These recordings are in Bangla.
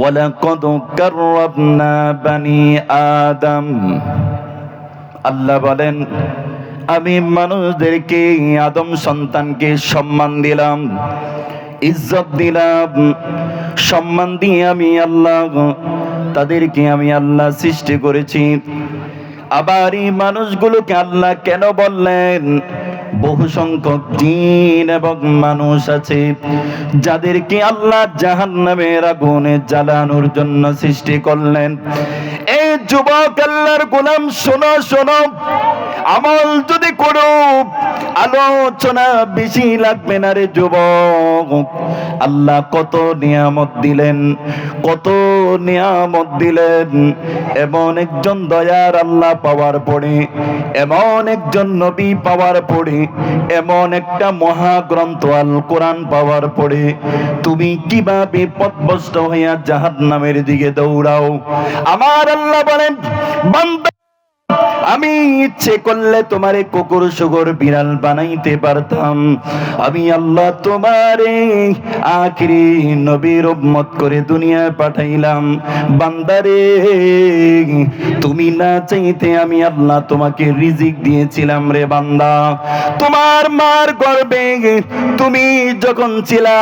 ওয়ালাকাদ কাররামনা বানি আদম। আল্লাহ বলেন, আমি মানুষদেরকে, আদম সন্তানকে সম্মান দিলাম, ইজ্জত দিলাম। সম্মান দিয়ে আমি আল্লাহ তাদেরকে আমি আল্লাহ সৃষ্টি করেছি। আবার এই মানুষগুলোকে আল্লাহ কেন বললেন? বহু সংখ্যক জিন এবং মানুষ আছে যাদেরকে আল্লাহ জাহান্নামের আগুনে জ্বালানোর জন্য সৃষ্টি করলেন। এই যুবক আল্লাহর গোলাম, শোনো শোনো, আমল যদি করো, আলোচনা বেশি লাগবে না রে যুবক। আল্লাহ কত নিয়ামত দিলেন, কত নিয়ামত দিলেন। এমন একজন দয়ার আল্লাহ পাওয়ার পরে, এমন একজন নবী পাওয়ার পরে, এমন একটা মহাগ্রন্থ আল কোরআন পাওয়ার পরে তুমি কিভাবে পথভ্রষ্ট হইয়া জাহান্নামের দিকে দৌড়াও? আমার আল্লাহ বলেন, বান্দা, আমি ইচ্ছে করলে তোমারে কুকুর সুগর বিড়াল বানাইতে পারতাম। আমি আল্লাহ তোমারে আখিরি নবীর উম্মত করে দুনিয়ায় পাঠাইলাম। বান্দারে, তুমি না চাইতে আমি আল্লাহ তোমাকে রিজিক দিয়েছিলাম রে বান্দা। তোমার মার গর্ভে তুমি যখন ছিলা,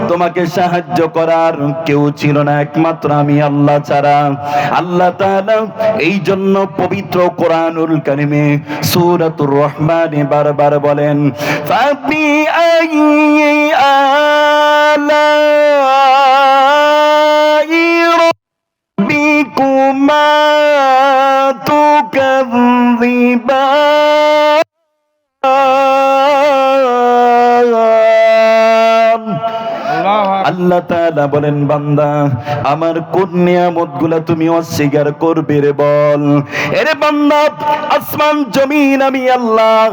তোমাকে সাহায্য করার কেউ ছিল না একমাত্র আমি আল্লাহ ছাড়া। আল্লাহ তাআলা এই জন্য পবিত্র কোরআনুল কারিমে সূরাতুর রহমানে বারবার বলেন, ফাবি আইয়ি আলাই রাব্বিকুমা তুকাযযিবান। আল্লাহ তাআলা বলেন, বান্দা, আমার কোন নিয়ামতগুলো তুমি অস্বীকার করবে রে বল। এরে বান্দা, আসমান জমিন আমি আল্লাহ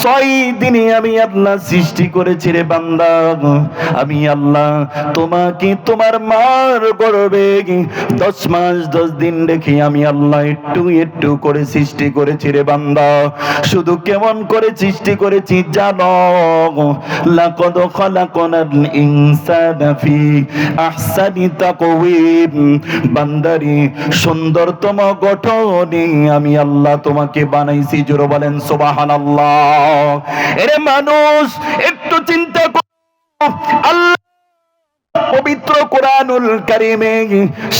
6 দিনে আমি আল্লাহ সৃষ্টি করেছি রে বান্দা। আমি আল্লাহ তোমাকে তোমার মার গর্ভে 10 মাস 10 দিন রেখে আমি আল্লাহ একটু একটু করে সৃষ্টি করেছি রে বান্দা। শুধু কেমন করে সৃষ্টি করেছি জানো? লাকাদ খালাকনাল ইনসানা ফি আহসানি তাকওয়িম। বান্দারে, সুন্দরতম গঠনে আমি আল্লাহ তোমাকে বানাইছি। জোরে বলেন সুবহানাল্লাহ। এরে মানুষ, একটু চিন্তা করো, আল্লাহ পবিত্র কোরআনুল কারিমে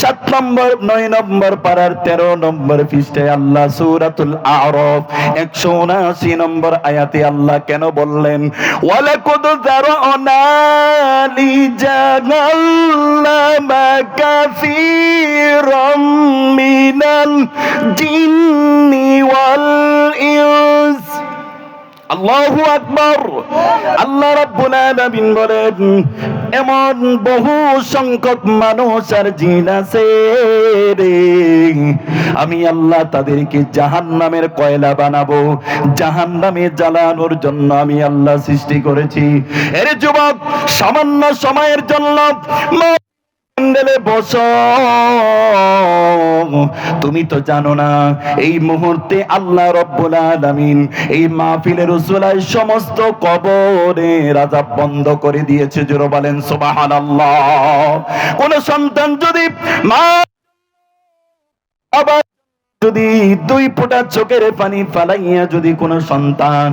7 নম্বর 9 নম্বর পারার 13 নম্বর পৃষ্ঠায় আল্লাহ সূরাতুল আ'রাফ 179 নম্বর আয়াতে আল্লাহ কেন বললেন, ওয়ালাকাদ যারানা লিজাহান্নামা কাসীরাম মিনাল জিন্নি ওয়াল ইনস। আল্লাহু আকবার। আল্লাহ রাব্বুল আলামিন বলেন, এমন বহু সংখ্যক মানুষ আর জিন আছে রে, আমি আল্লাহ তাদেরকে জাহান্নামের কয়লা বানাবো, জাহান্নামে জ্বালানোর জন্য আমি আল্লাহ সৃষ্টি করেছি। এর যুবক, সামান্য সময়ের জন্য বসো। তুমি তো জানো না এই মুহূর্তে আল্লাহ রাব্বুল আলামিন এই মাহফিলের উসুলায় সমস্ত কবরের আযাব বন্ধ করে দিয়েছে। জোরে বলেন সুবহানাল্লাহ। কোন সন্তান যদি মা বাবা যদি 2 ফোঁটা চোখের পানি ফালাইয়া যদি কোন সন্তান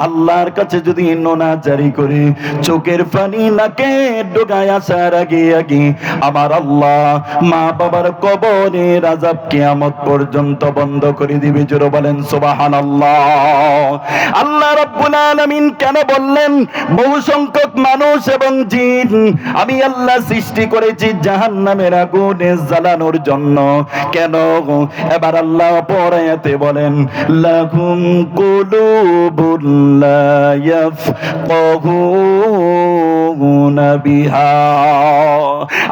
আল্লাহর কাছে যদি নোনা জারি করে চোখের পানি নাকে ঢোকায় আসার আগে আগে আমার আল্লাহ মা বাবার কবরের আযাব কিয়ামত পর্যন্ত বন্ধ করে দিবে। জোরে বলেন সুবহানাল্লাহ। আল্লাহ রাব্বুল আলামিন কেন বললেন বহু সংখ্যক মানুষ এবং জিন আমি আল্লাহ সৃষ্টি করেছি জাহান্নামের আগুনে জ্বালানোর জন্য? কেন? এবার আল্লাহ পরায়াতে বলেন, লাহুম কুলুবুন লা ইয়াফকাহুনা বিহা।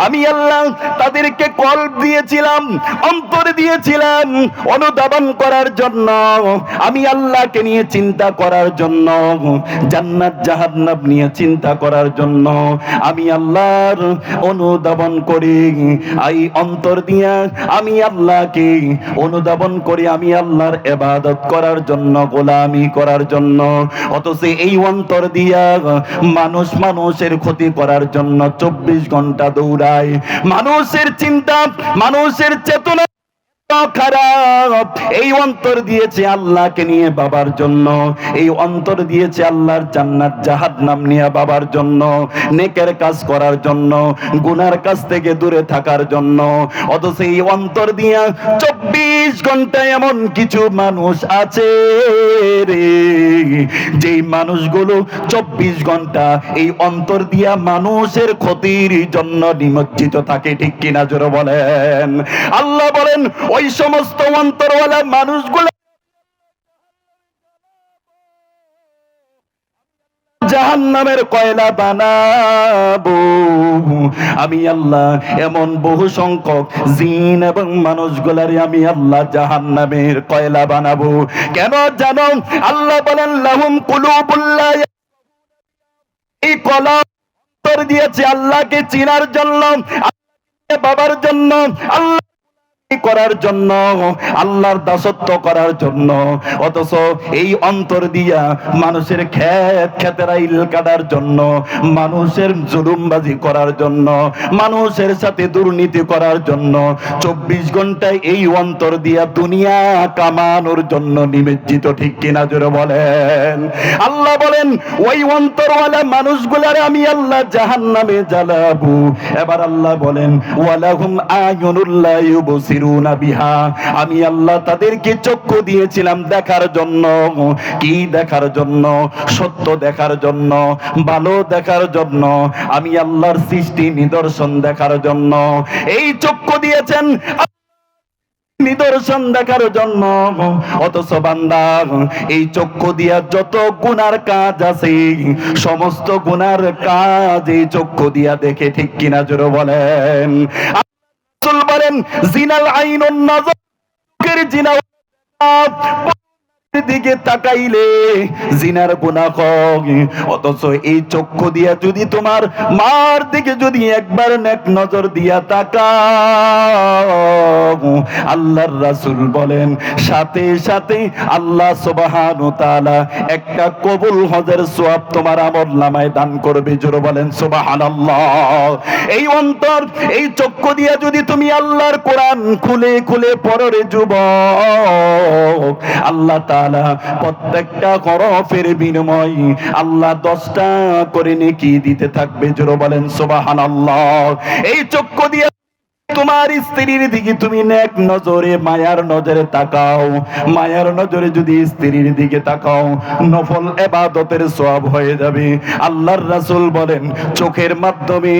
আমি আল্লাহ তাদেরকে কলব দিয়েছিলাম, অন্তর দিয়েছিলাম অনুধাবন করার জন্য, আমি আল্লাহকে নিয়ে চিন্তা করার জন্য। জন্য, জান্নাত জাহান্নাম নিয়ে চিন্তা করার জন্য আমি আল্লাহর অনুধাবন করি। এই অন্তর দিয়া আমি আল্লাহকে অনুধাবন করি, আমি আল্লাহর ইবাদত করার জন্য, গোলামি করার জন্য। অথচ এই অন্তর দিয়া মানুষ মানুষের ক্ষতি করার জন্য 24 ঘন্টা দৌড়ায়। মানুষের চিন্তা, মানুষের চেতনা খারাপ। এই অন্তর দিয়েছে আল্লাহকে নিয়ে বাবার জন্য, এই অন্তর দিয়েছে আল্লাহর জান্নাত জাহান্নাম নিয়ে বাবার জন্য, নেকের কাজ করার জন্য, গুনার কাজ থেকে দূরে থাকার জন্য। অথচ এই অন্তর দিয়া 24 ঘন্টা এমন কিছু মানুষ আছে রে, যেই মানুষগুলো 24 ঘন্টা এই অন্তর দিয়া মানুষের ক্ষতির জন্য নিমজ্জিত থাকে। ঠিক কিনা জোরে বলেন। আল্লাহ বলেন ওই সমস্ত অন্তরওয়ালা মানুষগুলো জাহান্নামের কয়লা বানাবো। আমি আল্লাহ এমন বহু সংখ্যক জিন এবং মানুষগুলারে আমি আল্লাহ জাহান্নামের কয়লা বানাবো। কেন জানো? আল্লাহ বলেন লাহুম কুলুবুল্লাহ, এই কলব অন্তর দিয়েছে আল্লাহকে চিনার জন্য, বাবার জন্য, আল্লাহ করার জন্য, আল্লাহর দাসত্ব করার জন্য। অথচ এই অন্তর দিয়া মানুষের ক্ষেত খেতেরাইল কাটার জন্য, মানুষের জুলুমবাজি করার জন্য, মানুষের সাথে দুর্নীতি করার জন্য 24 ঘন্টায় এই অন্তর দিয়া দুনিয়া কামানোর জন্য নিমজ্জিত। ঠিক কিনা জোরে বলেন। আল্লাহ বলেন ওই অন্তরওয়ালা মানুষগুলারে আমি আল্লাহ জাহান্নামে জ্বালাবো। এবার আল্লাহ বলেন ওয়ালাহুম আয়ুনুল্লা ইউবসিরুনা বিহা, আমি আল্লাহ তাদেরকে চক্ষু দিয়েছিলাম দেখার জন্য। কি দেখার জন্য? সত্য দেখার জন্য, ভালো দেখার জন্য, আমি আল্লাহর সৃষ্টি নিদর্শন দেখার জন্য। এই চক্ষু দিয়েছেন নিদর্শন দেখার জন্য। অথচ বান্দা এই চক্ষু দিয়া যত গুনার কাজ আছে, সমস্ত গুনার কাজ এই চক্ষু দিয়া দেখে। ঠিক কিনা জোরে বলেন। রাসূল বলেন জিনাল আইনুন নাজর, জিনা দিকে তাকাইলে জিনার গুনাহ হয়। অথচ এই চক্ষু দিয়া যদি তোমার মার দিকে যদি একবার নেক নজর দিয়া তাকাও, আল্লাহর রাসূল বলেন সাথে সাথে আল্লাহ সুবহানাহু তাআলা একটা কবুল হজের সওয়াব তোমার আমলনামায় দান করবে। জোরে বলেন সুবহানাল্লাহ। এই অন্তর, এই চক্ষু দিয়া যদি তুমি আল্লাহর কোরআন খুলে খুলে পড়ো রে যুবক, আল্লাহ তাআলা প্রত্যেকটা হরফের বিনিময় আল্লাহ 10টা করে নেকি দিতে থাকবে। জোরে বলেন সুবহানাল্লাহ। এই চক্ষু দিয়ে তোমার স্ত্রীর দিকে তুমি নেক নজরে মায়ার নজরে তাকাও, মায়ার নজরে যদি স্ত্রীর দিকে তাকাও, নফল ইবাদতের সওয়াব হয়ে যাবে। আল্লাহর রাসূল বলেন চোখের মাধ্যমে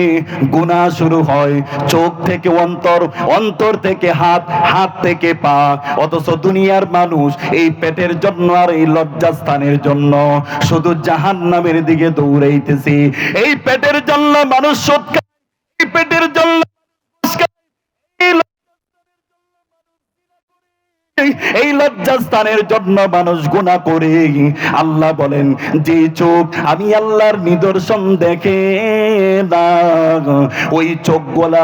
গুনাহ শুরু হয়, চোখ থেকে অন্তর, অন্তর থেকে হাত, হাত থেকে পা। অথচ দুনিয়ার মানুষ এই পেটের জন্য আর এই লজ্জাস্থানের জন্য শুধু জাহান্নামের দিকে দৌড়াইতেছে। এই পেটের জন্য মানুষ সুদ খায়, এই পেটের জন্য এই লজ্জাস্থানের জন্য মানুষ গুনাহ করে। আল্লাহ বলেন যে চোখ আমি আল্লাহর নিদর্শন দেখে না, ওই চোখগুলা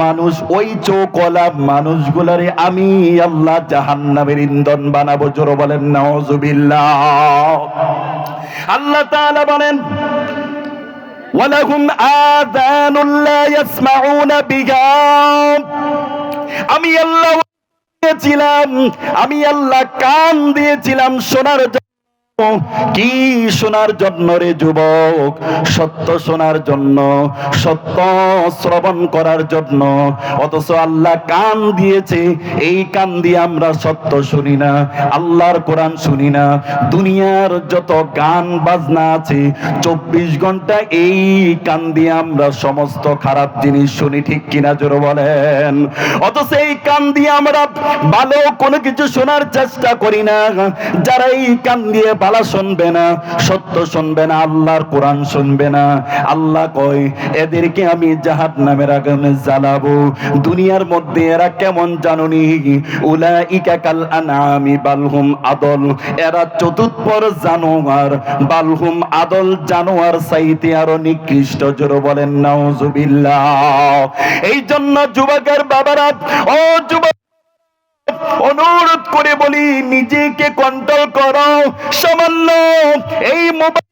মানুষ, ওই চোখওয়ালা মানুষগুলারে আমি আল্লাহ জাহান্নামের ইন্ধন বানাবো। জোরে বলেন নাউজুবিল্লাহ। আল্লাহ তাআলা বলেন ওয়ালাহুম আযানুন লা ইয়াসমাউনা বিহা, আমি আল্লাহ দিয়েছিলাম, আমি আল্লাহ কান দিয়েছিলাম শোনার জন্য। কি শোনার জন্য রে যুবক? সত্য শোনার জন্য, সত্য শ্রবণ করার জন্য। অথচ আল্লাহ কান দিয়েছে, এই কান দিয়ে আমরা সত্য শুনি না, আল্লাহর কোরআন শুনি না। দুনিয়ার যত গান বাজনা আছে 24 ঘন্টা এই কান দিয়ে আমরা সমস্ত খারাপ জিনিস শুনি। ঠিক কিনা জোরে বলেন। অথচ এই কান দিয়ে আমরা ভালো কোনো কিছু শোনার চেষ্টা করি না। যারা এই কান দিয়ে বালা শুনবে না, সত্য শুনবে না, আল্লাহর কোরআন শুনবে না। আল্লাহ কয় এদেরকে আমি জাহান্নামের আগুনে জ্বালাবো। দুনিয়ার মধ্যে এরা কেমন জানুনি, উলাইকা কাল আনআমি বালহুম আদল, এরা চতুষ্পদ জানোয়ার, বালহুম আদল, জানোয়ার চাইতে আরো নিকৃষ্ট। জোরে বলেন নাউজুবিল্লাহ। এই জন্য যুবকের বাবারা, ও যুবক, অনুরোধ করে বলি নিজেকে কন্ট্রোল করো। সামান্য এই মোবাইল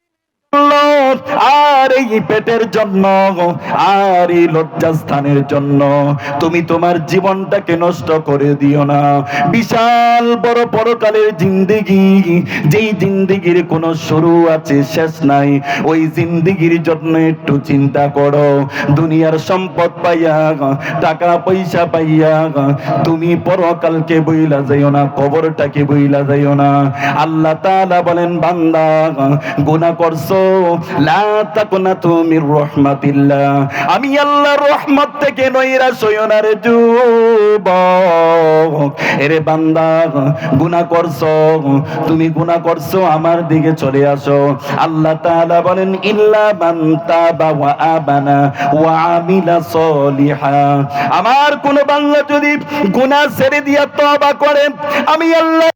আর এই পেটের জন্য আর এই লজ্জাস্থানের জন্য তুমি তোমার জীবনটাকে নষ্ট করে দিও না। বিশাল বড় পরকালের জিন্দেগি, যেই জিন্দেগির কোনো শুরু আছে শেষ নাই, ওই জিন্দেগির জন্য একটু চিন্তা করো। দুনিয়ার সম্পদ পাইয়া, টাকা পয়সা পাইয়া তুমি পরকালকে বইলা যাইও না, কবরটাকে বইলা যাইও না। আল্লাহ তাআলা বলেন, বান্দা গুনাহ করছো, লা তাকুনাতু মির রাহমাতিল্লাহ, আমি আল্লাহর রহমত থেকে নৈরাশ হইও না রে যুবক। এরে বান্দা গুনাহ করছো, তুমি গুনাহ করছো, আমার দিকে চলে আসো। আল্লাহ তাআলা বলেন, ইল্লা মান তাবা ওয়া আমানা ওয়া আমিলা সলিহা, আমার কোন বান্দা যদি গুনাহ ছেড়ে দিয়া তওবা করে, আমি আল্লাহ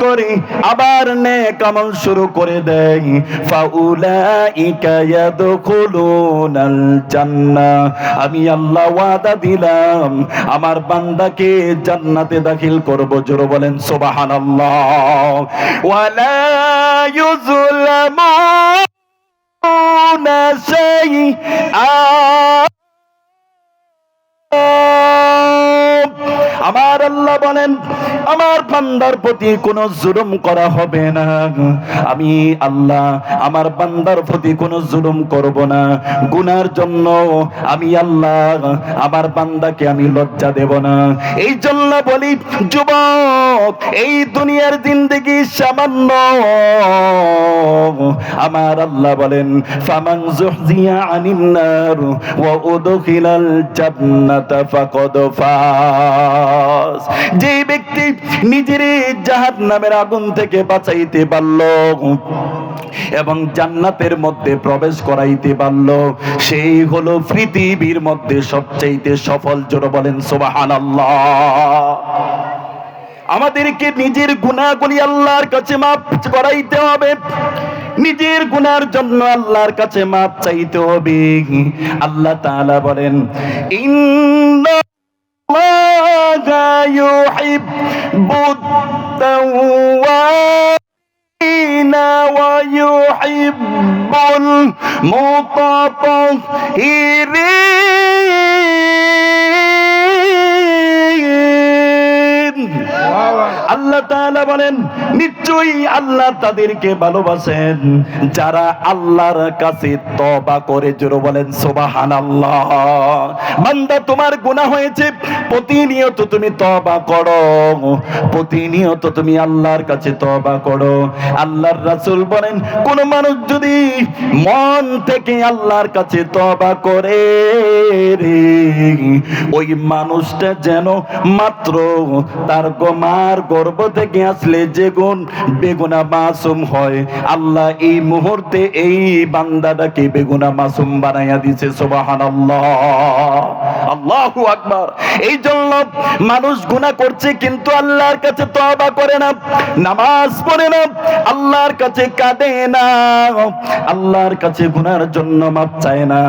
করি, আবার নেক আমল শুরু করে দেয়, ফাউলাইকা ইয়াদখুলুনাল জান্নাহ, আমি আল্লাহ ওয়াদা দিলাম আমার বান্দাকে জান্নাতে দাখিল করব। জোরে বলেন সুবহানাল্লাহ। ওয়ালা ইউযলামুনা শাইআ, আমার আল্লাহ বলেন আমার বান্দার প্রতি কোনো জুলুম করা হবে না। আমি আল্লাহ আমার বান্দার প্রতি কোনো জুলুম করব না। গুনার জন্য আমি আল্লাহ আমার বান্দাকে আমি লজ্জা দেব না। এই জন্য বলি যুবক, এই দুনিয়ার জিন্দেগি সামান্য। আমার আল্লাহ বলেন, ফামান যুহজিয়া আনিন নার ওয়া উদখিলাল জান্নাতা ফাকাদ ফাজ, যে ব্যক্তি নিজের জাহান্নামের আগুন থেকে বাঁচাইতে পারল এবং জান্নাতের মধ্যে প্রবেশ করাইতে পারল, সেই হলো পৃথিবীর মধ্যে সবচেয়ে সফল। জোরে বলেন সুবহানাল্লাহ। আমাদেরকে নিজের গুনাহগুলি আল্লাহর কাছে মাফ করাইতে হবে, নিজের গুনার জন্য আল্লাহর কাছে মাফ চাইতে হবে। আল্লাহ তাআলা বলেন, ইন্নাল্লাহা ইউহিব্বুত তাওয়াবিনা ওয়া ইউহিব্বুল মুতাতাহহিরিন। আল্লাহ তাআলা বলেন, নিশ্চয়ই আল্লাহ তাদেরকে ভালোবাসেন যারা আল্লাহর কাছে তওবা করে। জোরে বলেন সুবহানাল্লাহ। বান্দা, তোমার গুনাহ হয়েছে, প্রতিনিয়ত তুমি তওবা করো, প্রতিনিয়ত তুমি আল্লাহর কাছে তওবা করো। আল্লাহর রাসূল বলেন, কোন মানুষ যদি মন থেকে আল্লাহর কাছে তওবা করে রে, ওই মানুষটা যেন মাত্র তার মার গর্ভ থেকে আসলে যে গুণ বেগুনা মাসুম হয়, আল্লাহ এই মুহূর্তে এই বান্দাটাকে বেগুনা মাসুম বানাইয়া দিয়েছে। সুবহানাল্লাহ, আল্লাহু আকবার। এই জন্য মানুষ গুনাহ করছে কিন্তু আল্লাহর কাছে তওবা করে না, নামাজ পড়ে না, আল্লাহর কাছে কাঁদে না, আল্লাহর কাছে গুনার জন্য মাপ চায় না,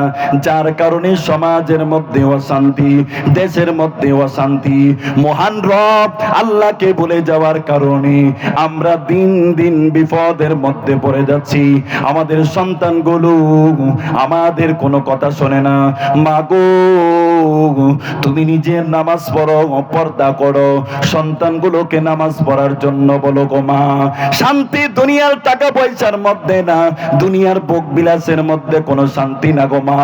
যার কারণে সমাজের মধ্যে অশান্তি, দেশের মধ্যে অশান্তি। মহান রব আল্লাহকে ভুলে যাওয়ার কারণে আমরা দিন দিন বিপদের মধ্যে পড়ে যাচ্ছি। আমাদের সন্তানগুলো আমাদের কোনো কথা শোনে না। মাগো, তুমি নিজে নামাজ পড়ো, পর্দা করো, সন্তানগুলোকে নামাজ পড়ার জন্য বলো গো মা। শান্তি দুনিয়ার টাকা পয়সার মধ্যে না, দুনিয়ার ভোগ বিলাসের মধ্যে কোনো শান্তি না গো মা,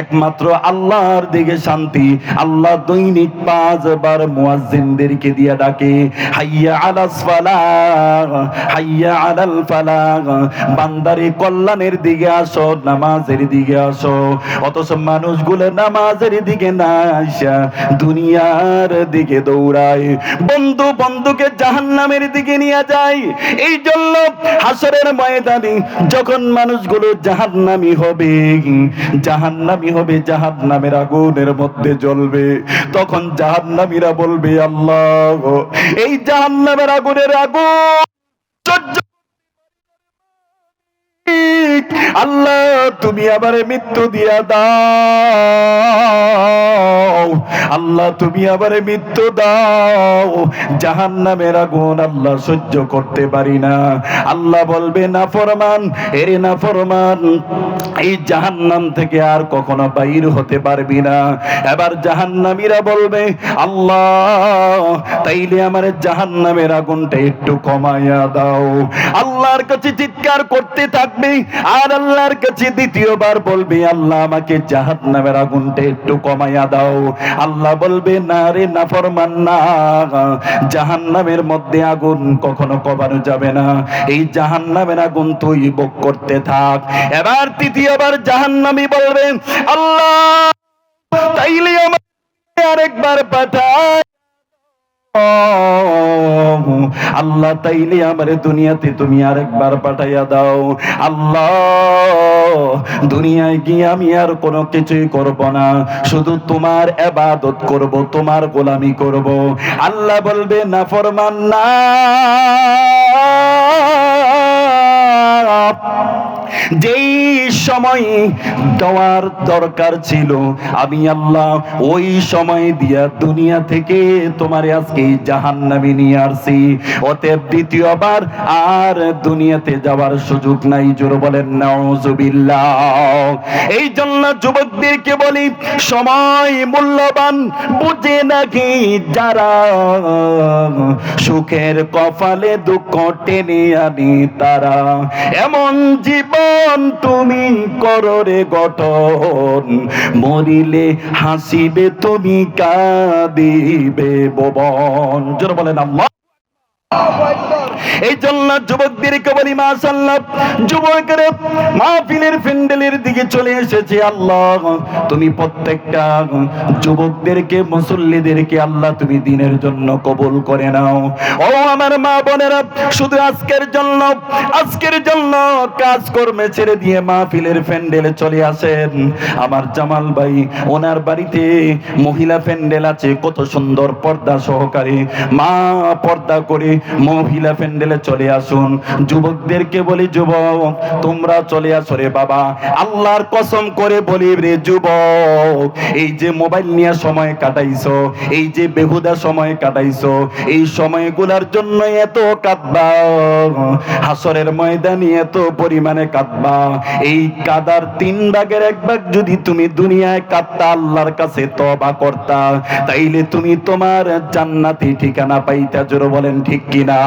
একমাত্র আল্লাহর দিকে শান্তি। আল্লাহ দৈনিক 5 বার মুয়াজ্জিনদেরকে দিয়ে ডাকে, হাইয়া আলাস ফালাহ, হাইয়া আলাল ফালাহ, বান্দারে কল্যাণের দিকে আসো, নামাজের দিকে আসো। অথচ মানুষগুলো নামাজের দিকে না আসা দুনিয়ার দিকে দৌড়ায়, বন্ধু বন্ধুকে জাহান্নামের দিকে নিয়ে যায়। এই জন্য হাসরের ময়দানে যখন মানুষগুলো জাহান্নামী হবে, জাহান্নামের আগুনের মধ্যে জ্বলবে, তখন জাহান্নামীরা বলবে, আল্লাহ, এই জাহান্নামের আগুনের আগুন সহ্য, আল্লাহ তুমি আমারে মৃত্যু দিয়া দাও, আল্লাহ তুমি আমারে মৃত্যু দাও, জাহান্নামের আগুন আল্লাহ সহ্য করতে পারি না। আল্লাহ বলবে, নাফরমান, এরে নাফরমান, এই জাহান্নাম থেকে আর কখনো বাইর হতে পারবি না। এবার জাহান্নামীরা বলবে, আল্লাহ তাইলে আমার জাহান্নামের আগুনটা একটু কমাইয়া দাও। আল্লাহর কাছে চিৎকার করতে থাকবে, আর আল্লাহর কাছে দ্বিতীয়বার বলবে, আল্লাহ আমাকে জাহান্নামের আগুনটা একটু কমাইয়া দাও। আল্লাহ বলবে, না রে নাফরমান, না, জাহান্নামের মধ্যে আগুন কখনো কমানো যাবে না, এই জাহান্নামের আগুন তুই ভোগ করতে থাক। এবার তৃতীয়বার জাহান্নামী বলবে, আল্লাহ তাইলে আমাকে আরেকবার পাঠায়, আল্লাহ তাইলে আমারে দুনিয়াতে তুমি আরেকবার পাঠাইয়া দাও। আল্লাহ দুনিয়ায় গিয়ে আমি আর কোনো কিছুই করব না, শুধু তোমার ইবাদত করব, তোমার গোলামি করব। আল্লাহ বলবে, নাফরমান, না, যেই সময় দেওয়ার দরকার ছিল আমি আল্লাহ ওই সময় দিয়া দুনিয়া থেকে তোমার আজকে জাহান্নামে নিয়ে আসছি, অতএব দ্বিতীয়বার আর দুনিয়াতে যাওয়ার সুযোগ নাই। জোরে বলেন নাউজুবিল্লাহ। এই জন্য যুবকদেরকে বলি, সময় মূল্যবান, বুঝে নাকি যারা সুখের কপালে দুঃখ টেনে আনি তারা, এমন জীবন তুমি করো রে গঠন, মরিলে হাসিবে তুমি কাঁদিবে ভুবন। জোরে বলেন আল্লাহ। এই জন্য যুবকদেরকে বলি, মাশাআল্লাহ, যুবকেরা মাহফিলের প্যান্ডেলের দিকে চলে এসেছে। আল্লাহ তুমি প্রত্যেকটা যুবকদেরকে, মুসল্লিদেরকে আল্লাহ তুমি দিনের জন্য কবুল করে নাও। ও আমার মা বোনেরা, শুধু আজকের জন্য কাজ কর্মে ছেড়ে দিয়ে মাহফিলের প্যান্ডেলে চলে আসেন। আমার জামাল ভাই, ওনার বাড়িতে মহিলা প্যান্ডেল আছে, কত সুন্দর পর্দা সহকারে, মা পর্দা করে মহিলা প্যান্ডেলে চলে আসুন। যুবকদেরকে বলি, যুবক তোমরা চলে আসো রে বাবা, আল্লাহর কসম করে বলি রে যুবক, এই যে মোবাইল নিয়ে সময় কাটাইছো, এই যে বেহুদা সময় কাটাইছো, এই সময়গুলোর জন্য এত কাঁদবা, হাসরের ময়দানে এত পরিমাণে কাঁদবা। এই কাদার 3 ভাগের 1 ভাগ যদি তুমি দুনিয়ায় কাঁদতা, আল্লাহর কাছে তওবা করতা, তাইলে তুমি তোমার জান্নাতি ঠিকানা পাইতা। জোরে বলেন ঠিক কিনা?